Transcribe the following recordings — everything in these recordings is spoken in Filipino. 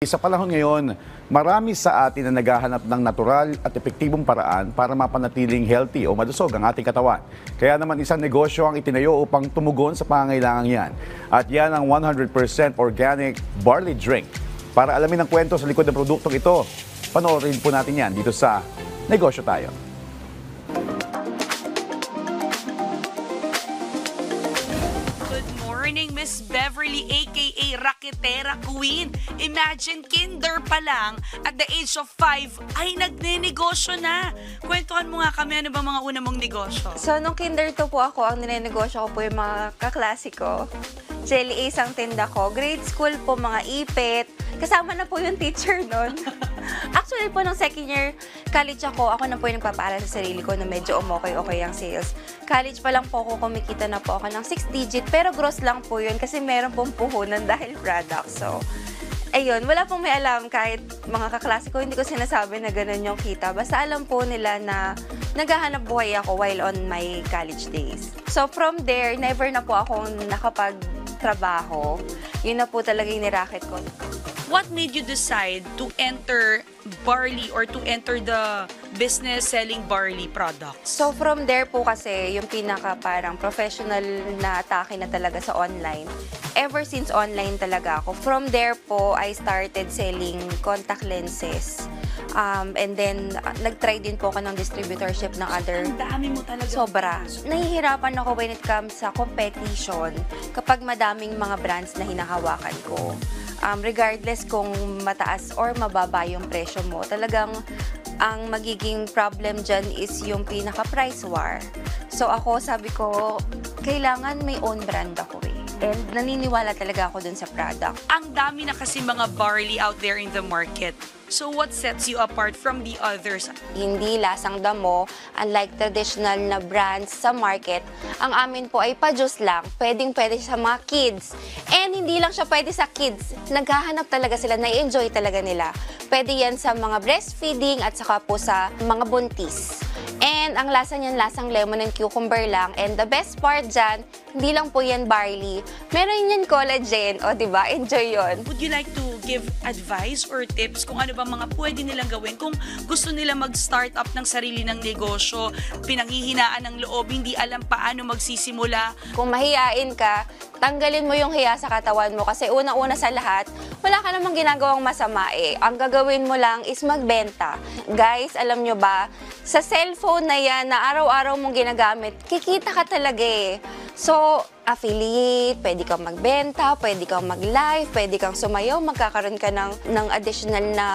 Sa panahon ngayon, marami sa atin na naghahanap ng natural at epektibong paraan para mapanatiling healthy o malusog ang ating katawan. Kaya naman isang negosyo ang itinayo upang tumugon sa pangangailangan yan. At yan ang 100% organic barley drink. Para alamin ang kwento sa likod ng produktong ito, panoorin po natin yan dito sa Negosyo Tayo. Miss Beverly aka Raketera Queen. Imagine, kinder pa lang at the age of 5 ay nagnenegosyo na. Kwentuhan mo nga kami, ano ba mga una mong negosyo? So, nung kinder 2 po ako, ang ninenegosyo ko po yung mga kaklasiko. Jelly Ace ang tinda ko. Grade school po, mga ipit. Kasama na po yung teacher nun. Actually po, nung second year college ako na po yung nagpapaaral sa sarili ko na medyo okay ang sales. College pa lang po ako, kumikita na po ako ng 6 digit, pero gross lang po yun kasi meron pong puhunan dahil product. So, ayun, wala pong may alam kahit mga kaklase ko, hindi ko sinasabi na ganun yung kita. Basta alam po nila na naghahanap buhay ako while on my college days. So, from there, never na po akong nakapagtrabaho. Yun na po talaga yung niraket ko. What made you decide to enter barley or to enter the business selling barley products? So from there po kasi, yung pinaka parang professional na atake na talaga sa online. Ever since online talaga ako. From there po, I started selling contact lenses. And then, nag-try din po ako ng distributorship ng other. Ang dami mo talaga. Sobra. Nahihirapan ako when it comes sa competition kapag madaming mga brands na hinahawakan ko. Regardless kung mataas or mababa yung presyo mo, talagang ang magiging problem dyan is yung pinaka-price war. So ako, sabi ko, kailangan may own brand ako eh. And naniniwala talaga ako dun sa product. Ang dami na kasi mga barley out there in the market. So what sets you apart from the others? Hindi lasang damo, unlike traditional na brands sa market, ang amin po ay pa-juice lang. Pwedeng-pwede sa mga kids. And hindi lang siya pwede sa kids. Naghahanap talaga sila, na-enjoy talaga nila. Pwede yan sa mga breastfeeding at saka po sa mga buntis. And ang lasa niyan, lasang lemon and cucumber lang. And the best part dyan, hindi lang po yan barley. Meron yan collagen. O, diba? Enjoy yon. Would you like to give advice or tips kung ano ba mga pwede nilang gawin kung gusto nila mag-start up ng sarili ng negosyo, pinanghihinaan ng loob, hindi alam paano magsisimula? Kung mahiyain ka, tanggalin mo yung hiya sa katawan mo kasi unang-una sa lahat, wala ka namang ginagawang masama eh. Ang gagawin mo lang is magbenta. Guys, alam nyo ba, sa cellphone na yan na araw-araw mong ginagamit, kikita ka talaga eh. So, affiliate, pwede kang magbenta, pwede kang mag-live, pwede kang sumayaw, magkakaroon ka ng additional na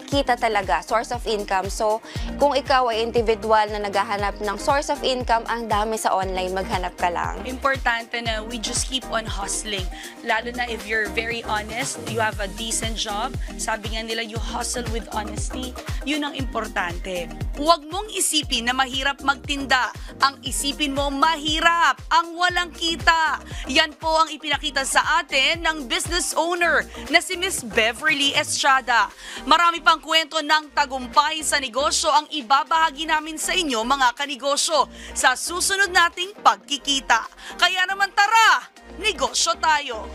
kita talaga, source of income. So, kung ikaw ay individual na naghahanap ng source of income, ang dami sa online, maghanap ka lang. Importante na we just keep on hustling. Lalo na if you're very honest, you have a decent job. Sabi nga nila, you hustle with honesty. Yun ang importante. Huwag mong isipin na mahirap magtinda. Ang isipin mo, mahirap ang walang kita. Yan po ang ipinakita sa atin ng business owner na si Miss Beverly Estrada. Marami pang kwento ng tagumpay sa negosyo ang ibabahagi namin sa inyo mga kanegosyo sa susunod nating pagkikita. Kaya naman tara, negosyo tayo!